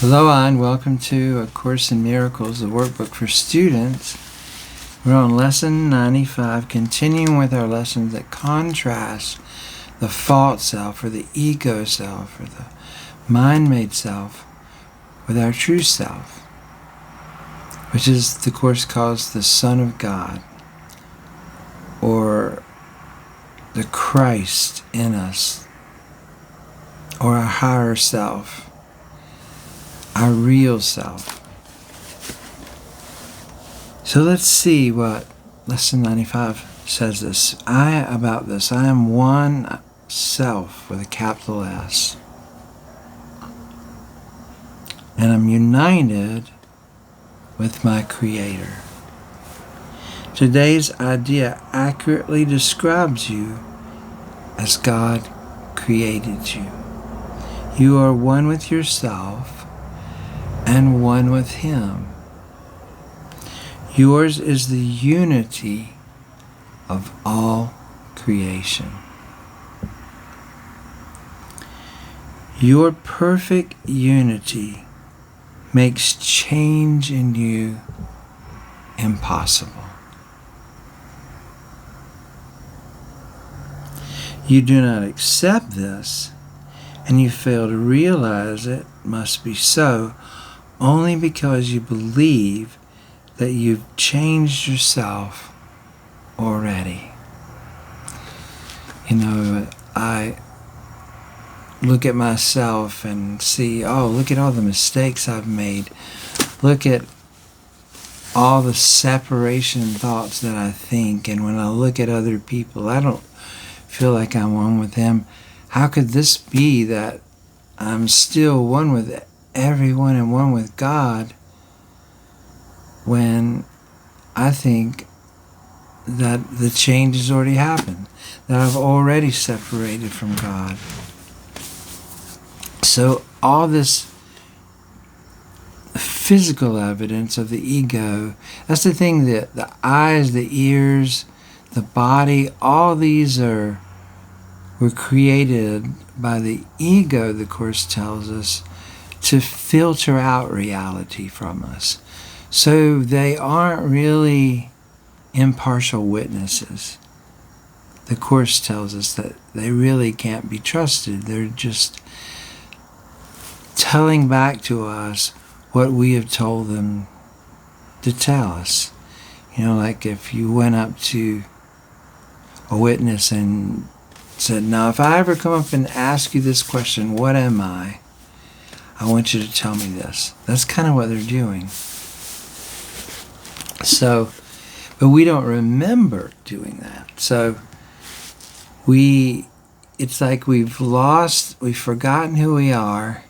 Aloha and welcome to A Course in Miracles, the workbook for students. We're on lesson 95, continuing with our lessons that contrast the false self or the ego self or the mind-made self with our true self, which is the Course calls the Son of God, or the Christ in us, or our higher self, our real self. So let's see what lesson 95 says about this. I am one self with a capital S. And I'm united with my Creator. Today's idea accurately describes you as God created you. You are one with yourself and one with Him. Yours is the unity of all creation. Your perfect unity makes change in you impossible. You do not accept this, and you fail to realize it must be so only because you believe that you've changed yourself already. I look at myself and see, look at all the mistakes I've made. Look at all the separation thoughts that I think. And when I look at other people, I don't feel like I'm one with them. How could this be that I'm still one with everyone and one with God when I think that the change has already happened, that I've already separated from God? So all this physical evidence of the ego, that's the thing, that the eyes, the ears, the body, all these were created by the ego, the Course tells us, to filter out reality from us. So they aren't really impartial witnesses. The Course tells us that they really can't be trusted. They're just telling back to us what we have told them to tell us. Like if you went up to a witness and said, now if I ever come up and ask you this question, what am I want you to tell me this. That's kind of what they're doing. So, but we don't remember doing that. So it's like we've forgotten who we are,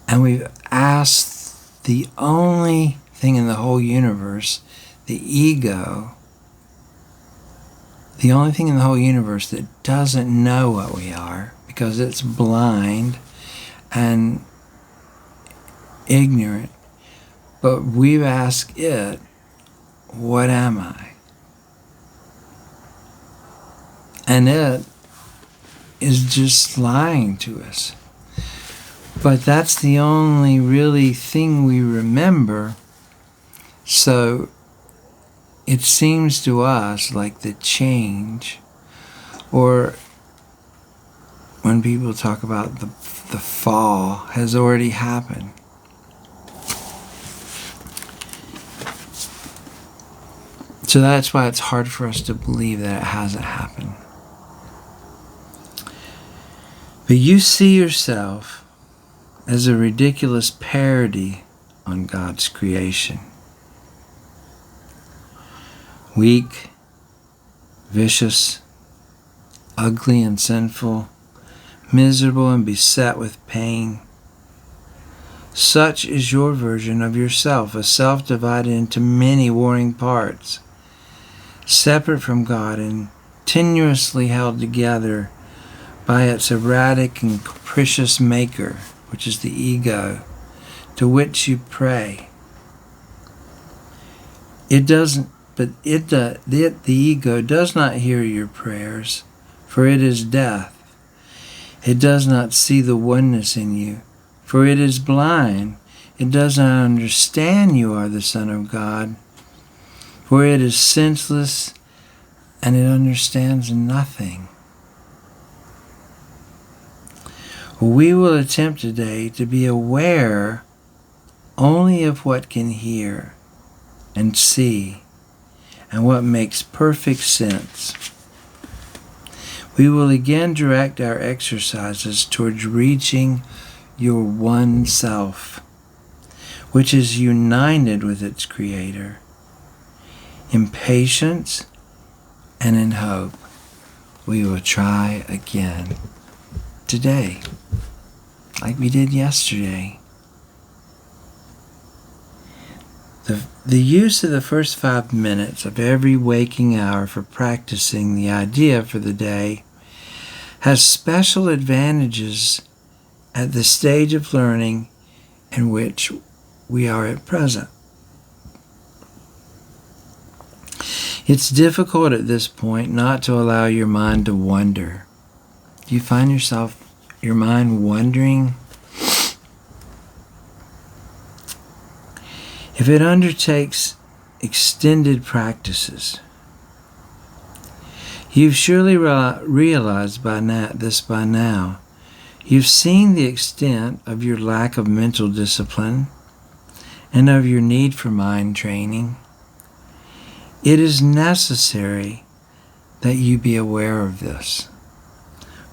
and we've asked the only thing in the whole universe, the ego, the only thing in the whole universe that doesn't know what we are because it's blind and ignorant, but we've asked it, what am I? And it is just lying to us. But that's the only really thing we remember. So it seems to us like the change, or when people talk about the fall, has already happened. So that's why it's hard for us to believe that it hasn't happened. But you see yourself as a ridiculous parody on God's creation. Weak, vicious, ugly and sinful, miserable and beset with pain. Such is your version of yourself, a self divided into many warring parts, separate from God and tenuously held together by its erratic and capricious maker, which is the ego, to which you pray. The ego does not hear your prayers, for it is death. It does not see the oneness in you, for it is blind. It does not understand you are the Son of God, for it is senseless and it understands nothing. We will attempt today to be aware only of what can hear and see and what makes perfect sense. We will again direct our exercises towards reaching your one self, which is united with its Creator, in patience and in hope. We will try again today, like we did yesterday. The use of the first 5 minutes of every waking hour for practicing the idea for the day has special advantages at the stage of learning in which we are at present. It's difficult at this point not to allow your mind to wander. Do you find your mind wandering? If it undertakes extended practices, you've surely realized by now. You've seen the extent of your lack of mental discipline and of your need for mind training. It is necessary that you be aware of this,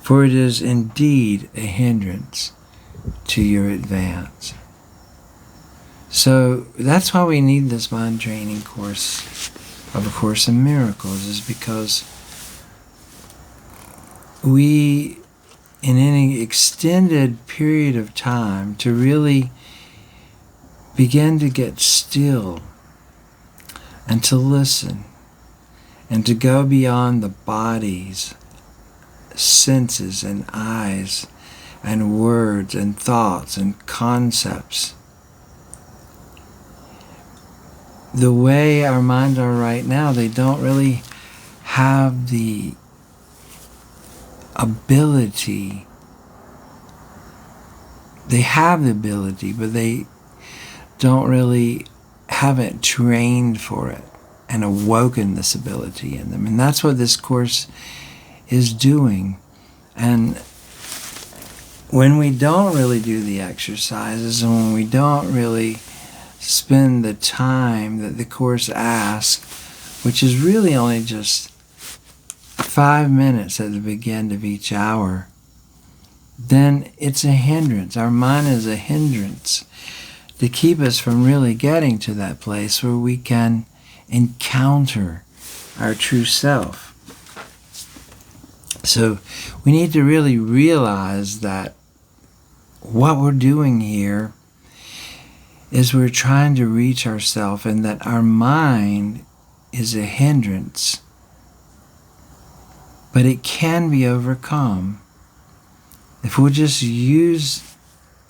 for it is indeed a hindrance to your advance. So that's why we need this mind training course of A Course in Miracles, is because we, in any extended period of time, to really begin to get still and to listen and to go beyond the body's senses and eyes and words and thoughts and concepts. The way our minds are right now, they don't really have the ability. They have the ability, but they haven't trained for it and awoken this ability in them. And that's what this course is doing. And when we don't really do the exercises, and when we don't really spend the time that the course asks, which is really only just 5 minutes at the beginning of each hour, then it's a hindrance. Our mind is a hindrance to keep us from really getting to that place where we can encounter our true self. So we need to really realize that what we're doing here is we're trying to reach ourself, and that our mind is a hindrance. But it can be overcome if we'll just use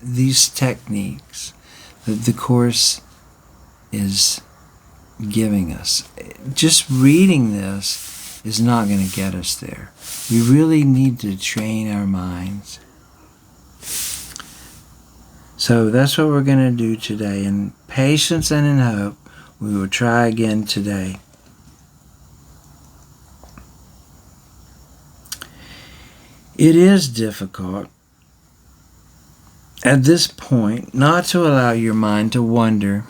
these techniques that the Course is giving us. Just reading this is not going to get us there. We really need to train our minds. So that's what we're going to do today. In patience and in hope, we will try again today. It is difficult at this point not to allow your mind to wander.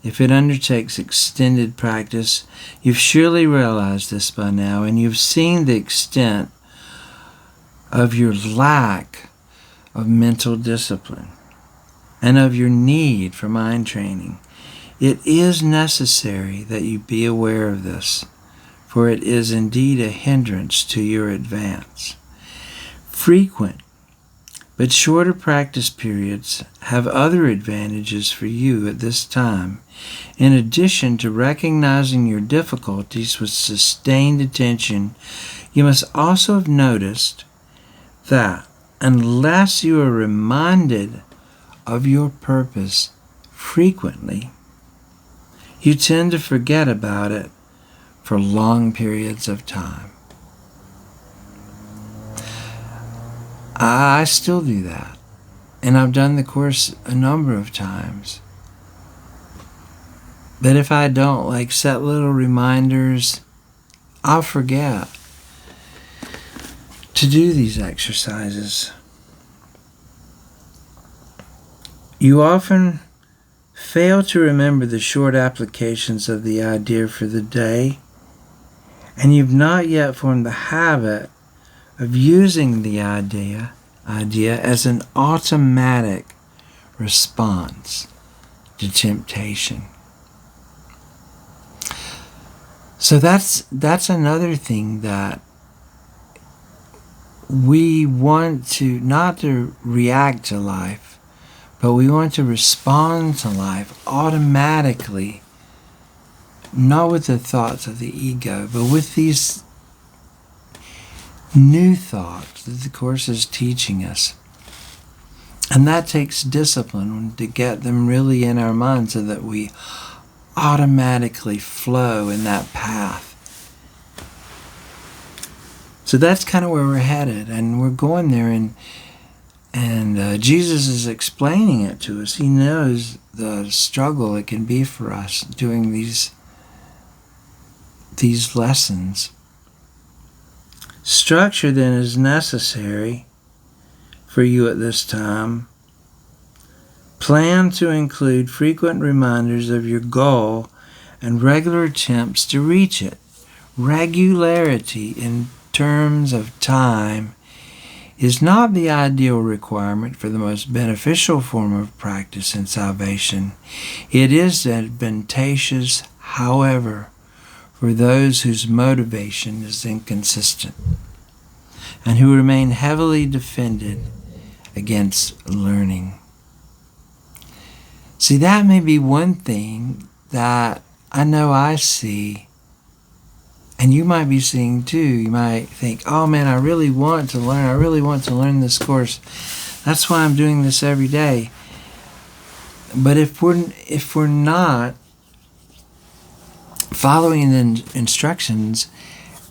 If it undertakes extended practice, you've surely realized this by now, and you've seen the extent of your lack of mental discipline and of your need for mind training. It is necessary that you be aware of this, for it is indeed a hindrance to your advance. Frequent but shorter practice periods have other advantages for you at this time. In addition to recognizing your difficulties with sustained attention, you must also have noticed that unless you are reminded of your purpose frequently, you tend to forget about it for long periods of time. I still do that. And I've done the course a number of times. But if I don't, like, set little reminders, I'll forget to do these exercises. You often fail to remember the short applications of the idea for the day, and you've not yet formed the habit of using the idea as an automatic response to temptation. So that's another thing that we want to, not to react to life, but we want to respond to life automatically, not with the thoughts of the ego, but with these new thoughts that the Course is teaching us. And that takes discipline to get them really in our mind so that we automatically flow in that path. So that's kind of where we're headed, and we're going there, and Jesus is explaining it to us. He knows the struggle it can be for us doing these lessons. Structure then is necessary for you at this time. Plan to include frequent reminders of your goal and regular attempts to reach it. Regularity in terms of time is not the ideal requirement for the most beneficial form of practice in salvation. It is advantageous, however, for those whose motivation is inconsistent and who remain heavily defended against learning. See, that may be one thing that I know I see, and you might be seeing too. You might think, oh man, I really want to learn. I really want to learn this course. That's why I'm doing this every day. But if we're not following the instructions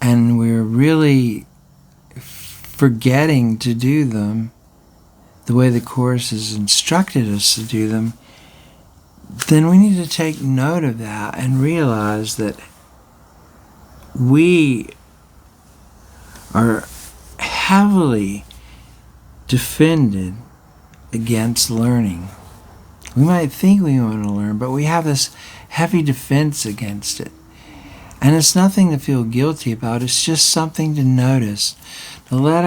and we're really forgetting to do them the way the Course has instructed us to do them, then we need to take note of that and realize that we are heavily defended against learning. We might think we want to learn, but we have this heavy defense against it. And it's nothing to feel guilty about. It's just something to notice, to let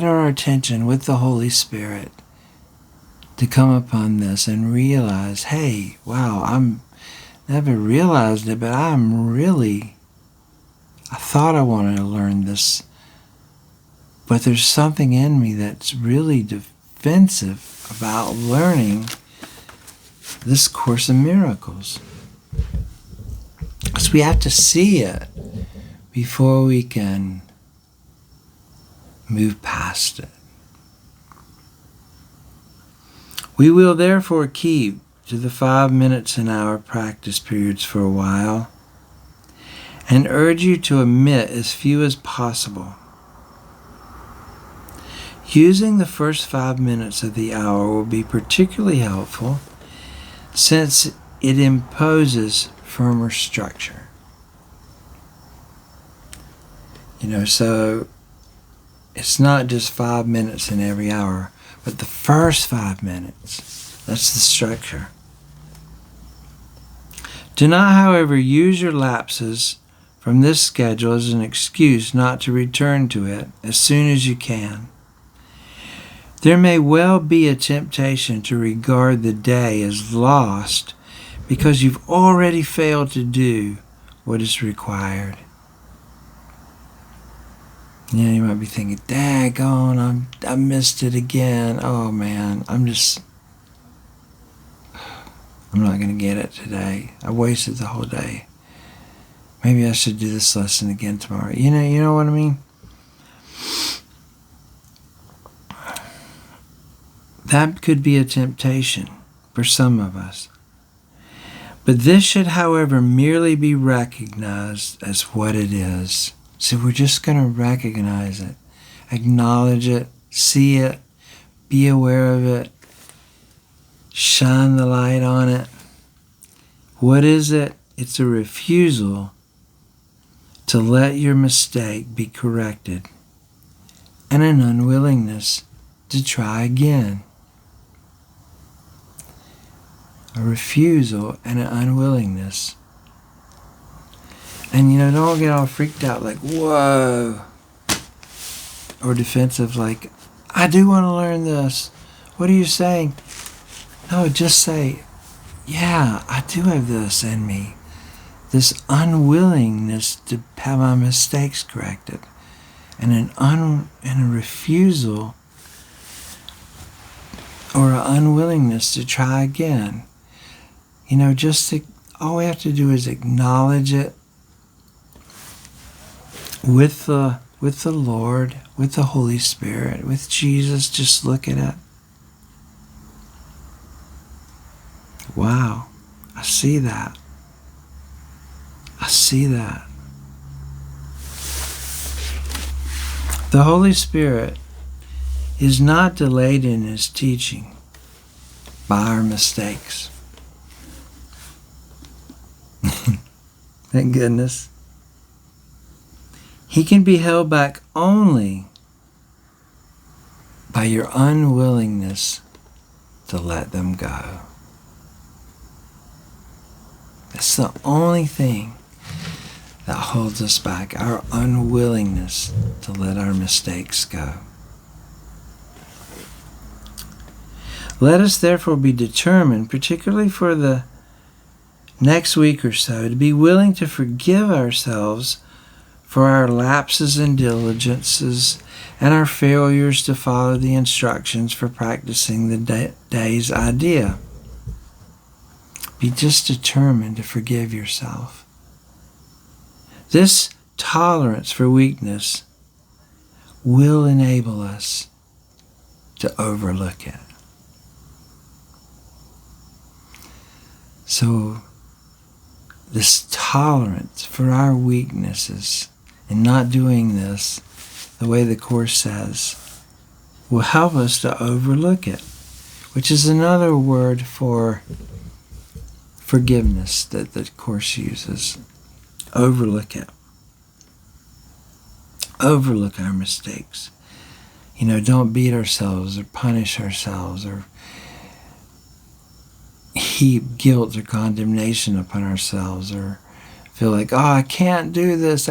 our attention with the Holy Spirit to come upon this and realize, hey, wow, I'm never realized it, but I thought I wanted to learn this, but there's something in me that's really defensive about learning this Course in Miracles. So we have to see it before we can move past it. We will therefore keep to the 5 minutes an hour practice periods for a while, and urge you to omit as few as possible. Using the first 5 minutes of the hour will be particularly helpful since it imposes firmer structure. So it's not just 5 minutes in every hour, but the first 5 minutes, that's the structure. Do not, however, use your lapses from this schedule as an excuse not to return to it as soon as you can. There may well be a temptation to regard the day as lost because you've already failed to do what is required. You might be thinking, daggone, I missed it again. Oh man, I'm not going to get it today. I wasted the whole day. Maybe I should do this lesson again tomorrow. You know what I mean? That could be a temptation for some of us. But this should, however, merely be recognized as what it is. So we're just going to recognize it, acknowledge it, see it, Be aware of it. Shine the light on it. What is it? It's a refusal to let your mistake be corrected and an unwillingness to try again. A refusal and an unwillingness. And don't get all freaked out like, whoa, or defensive like, I do want to learn this. What are you saying? No, just say, yeah, I do have this in me. This unwillingness to have my mistakes corrected. And a refusal or an unwillingness to try again. All we have to do is acknowledge it with the Lord, with the Holy Spirit, with Jesus. Just look at it. Wow, I see that. I see that. The Holy Spirit is not delayed in His teaching by our mistakes. Thank goodness. He can be held back only by your unwillingness to let them go. That's the only thing that holds us back, our unwillingness to let our mistakes go. Let us therefore be determined, particularly for the next week or so, to be willing to forgive ourselves for our lapses and diligences and our failures to follow the instructions for practicing the day's idea. Be just determined to forgive yourself. This tolerance for weakness will enable us to overlook it. So, this tolerance for our weaknesses and not doing this the way the Course says will help us to overlook it, which is another word for forgiveness that the Course uses. Overlook it. Overlook our mistakes. Don't beat ourselves or punish ourselves or heap guilt or condemnation upon ourselves or feel like, oh, I can't do this.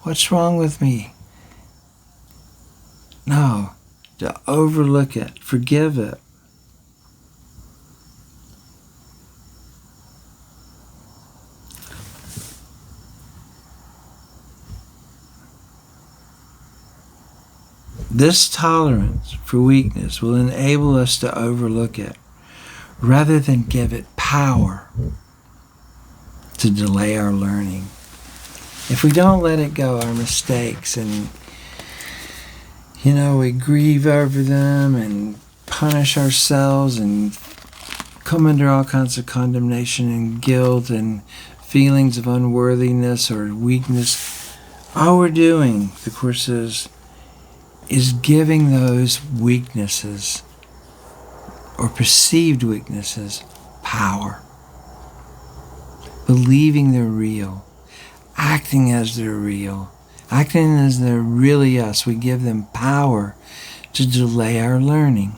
What's wrong with me? No, to overlook it, forgive it. This tolerance for weakness will enable us to overlook it rather than give it power to delay our learning. If we don't let it go, our mistakes, and we grieve over them and punish ourselves and come under all kinds of condemnation and guilt and feelings of unworthiness or weakness, all we're doing, the Course says, is giving those weaknesses or perceived weaknesses power. Believing they're real. Acting as they're real. Acting as they're really us. We give them power to delay our learning.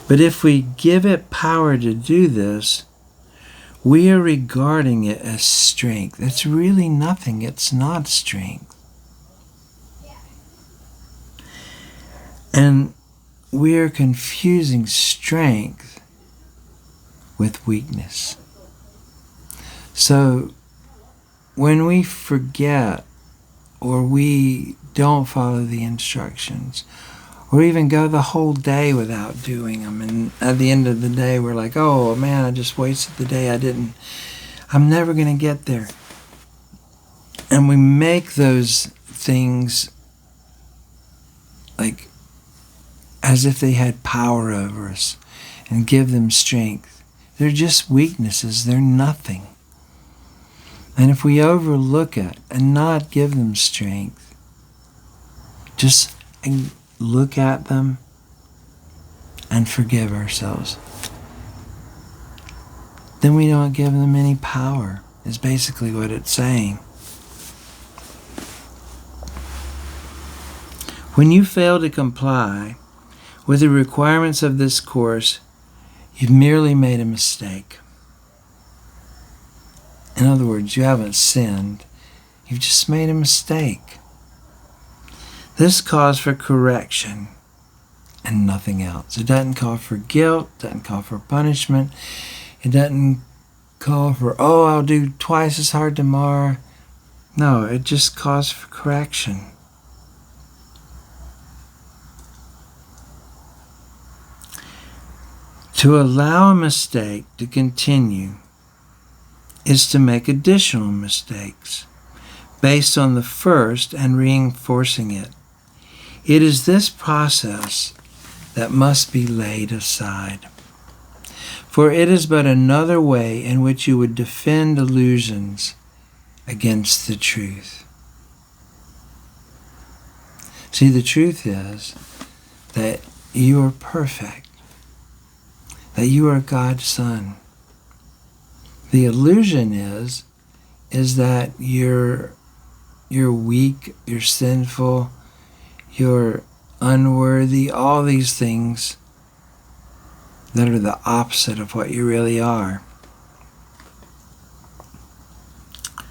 But if we give it power to do this, we are regarding it as strength. It's really nothing. It's not strength. And we are confusing strength with weakness. So when we forget or we don't follow the instructions or even go the whole day without doing them, and at the end of the day we're like, oh man, I just wasted the day. I'm never going to get there. And we make those things like as if they had power over us and give them strength. They're just weaknesses. They're nothing. And if we overlook it and not give them strength, just and look at them and forgive ourselves, then we don't give them any power, is basically what it's saying. When you fail to comply with the requirements of this course, you've merely made a mistake. In other words, you haven't sinned. You've just made a mistake. This calls for correction and nothing else. It doesn't call for guilt, doesn't call for punishment. It doesn't call for, I'll do twice as hard tomorrow. No, it just calls for correction. To allow a mistake to continue is to make additional mistakes based on the first and reinforcing it. It is this process that must be laid aside, for it is but another way in which you would defend illusions against the truth. See, the truth is that you are perfect, that you are God's son. The illusion is that you're weak, you're sinful, you're unworthy, all these things that are the opposite of what you really are.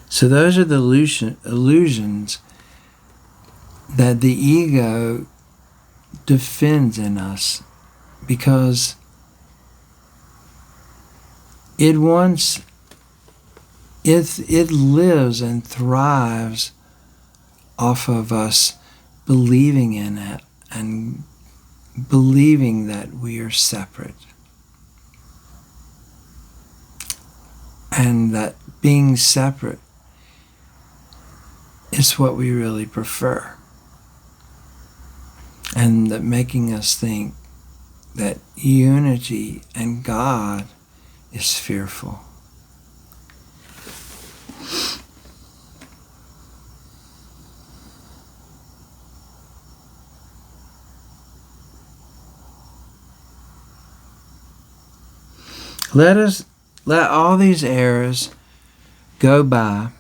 So those are the illusions that the ego defends in us, because it lives and thrives off of us believing in it and believing that we are separate, and that being separate is what we really prefer, and that making us think that unity and God is fearful. Let all these errors go by.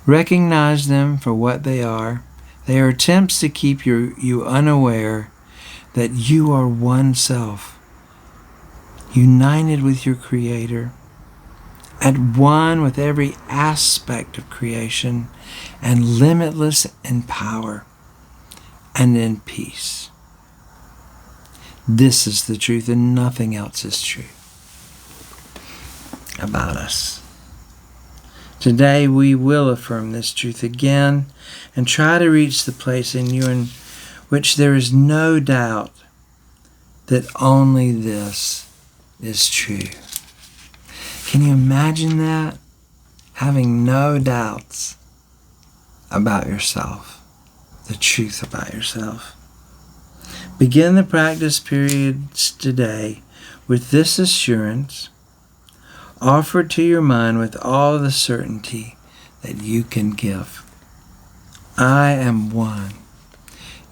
Recognize them for what they are. They are attempts to keep you unaware that you are one self, united with your Creator, at one with every aspect of creation, and limitless in power and in peace. This is the truth, and nothing else is true about us. Today we will affirm this truth again and try to reach the place in you in which there is no doubt that only this is true. Can you imagine that? Having no doubts about yourself, the truth about yourself. Begin the practice periods today with this assurance, offered to your mind with all the certainty that you can give. I am one,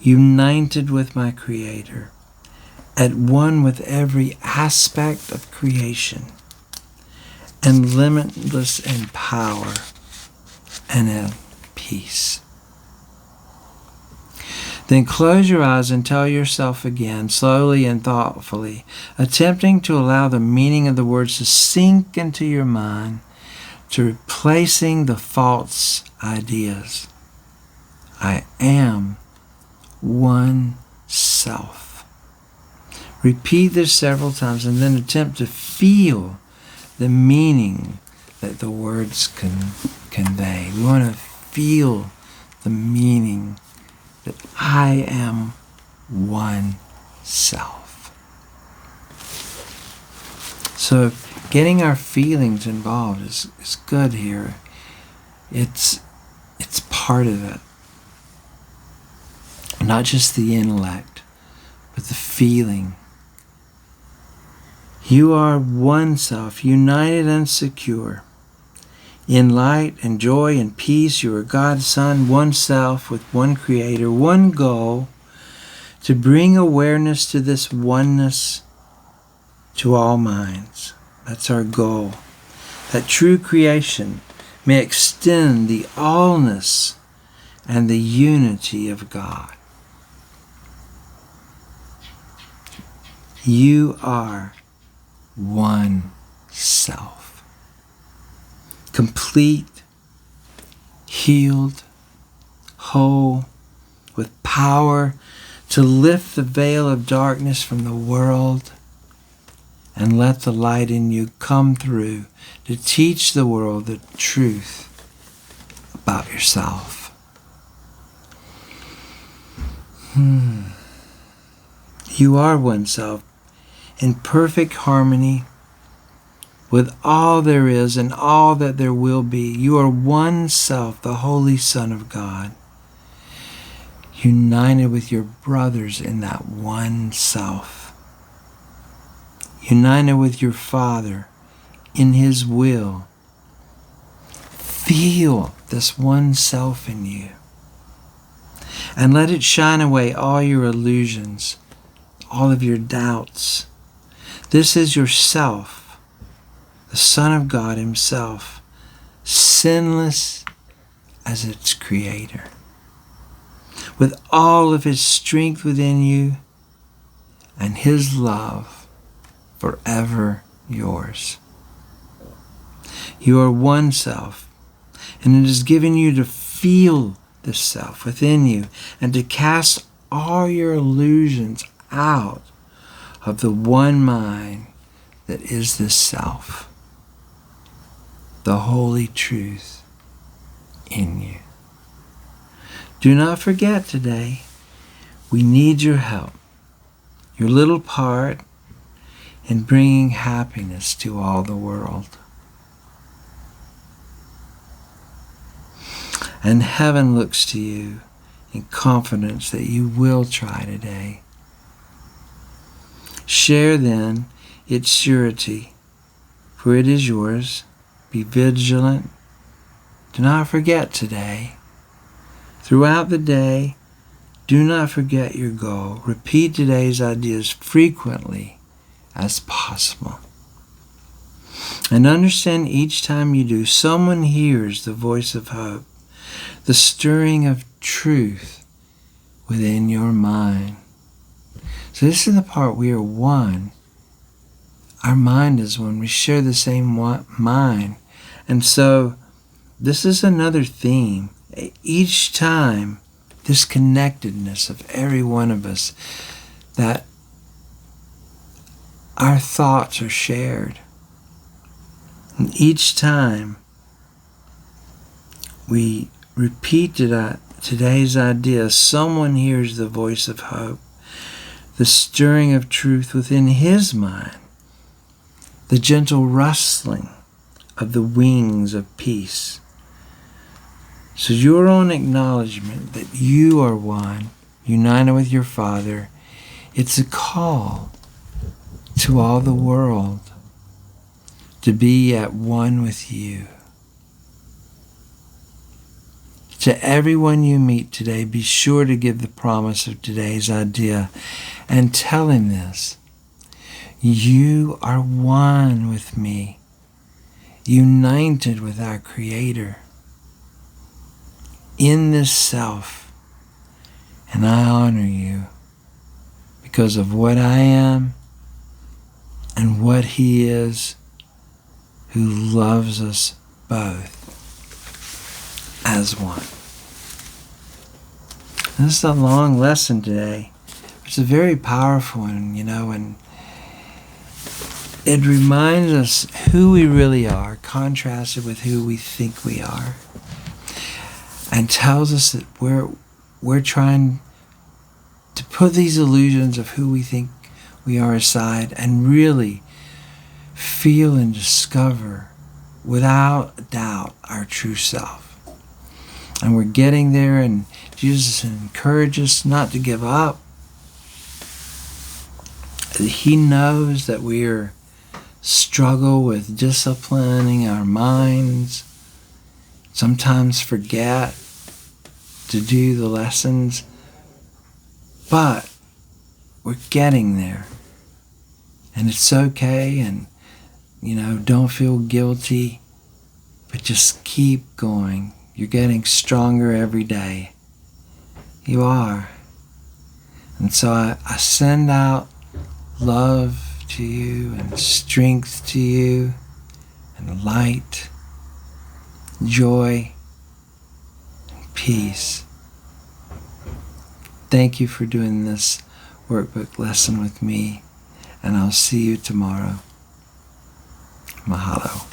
united with my Creator, at one with every aspect of creation, and limitless in power and in peace. Then close your eyes and tell yourself again, slowly and thoughtfully, attempting to allow the meaning of the words to sink into your mind, to replacing the false ideas. I am one self. Repeat this several times and then attempt to feel the meaning that the words can convey. We want to feel the meaning that I am one self. So getting our feelings involved is good here. It's part of it. Not just the intellect, but the feeling. You are one self, united and secure. In light and joy and peace, you are God's Son, one self with one Creator, one goal, to bring awareness to this oneness to all minds. That's our goal. That true creation may extend the allness and the unity of God. You are one self. Complete, healed, whole, with power to lift the veil of darkness from the world and let the light in you come through to teach the world the truth about yourself. You are one self in perfect harmony with all there is and all that there will be. You are one self, the Holy Son of God, united with your brothers in that one self, united with your Father in His will. Feel this one self in you and let it shine away all your illusions, all of your doubts. This is yourself, the Son of God Himself, sinless as its Creator, with all of His strength within you and His love forever yours. You are one self, and it is given you to feel the self within you and to cast all your illusions out of the one mind that is the self, the holy truth in you. Do not forget today, we need your help, your little part in bringing happiness to all the world. And heaven looks to you in confidence that you will try today. Share then its surety, for it is yours. Be vigilant. Do not forget today. Throughout the day, do not forget your goal. Repeat today's ideas frequently as possible. And understand each time you do, someone hears the voice of hope, the stirring of truth within your mind. So this is the part we are one. Our mind is one. We share the same mind. And so this is another theme. Each time, this connectedness of every one of us, that our thoughts are shared. And each time we repeat today's idea, someone hears the voice of hope, the stirring of truth within his mind, the gentle rustling of the wings of peace. So your own acknowledgement that you are one, united with your Father, it's a call to all the world to be at one with you. To everyone you meet today, be sure to give the promise of today's idea and tell him this. You are one with me, united with our Creator in this self, and I honor you because of what I am and what He is, who loves us both as one. This is a long lesson today. It's a very powerful one, and it reminds us who we really are, contrasted with who we think we are, and tells us that we're trying to put these illusions of who we think we are aside and really feel and discover without doubt our true self. And we're getting there, and Jesus encourages us not to give up. He knows that we struggle with disciplining our minds, sometimes forget to do the lessons, but we're getting there. And it's okay, and don't feel guilty, but just keep going. You're getting stronger every day. You are. And so I send out love to you and strength to you and light, joy, and peace. Thank you for doing this workbook lesson with me, and I'll see you tomorrow. Mahalo.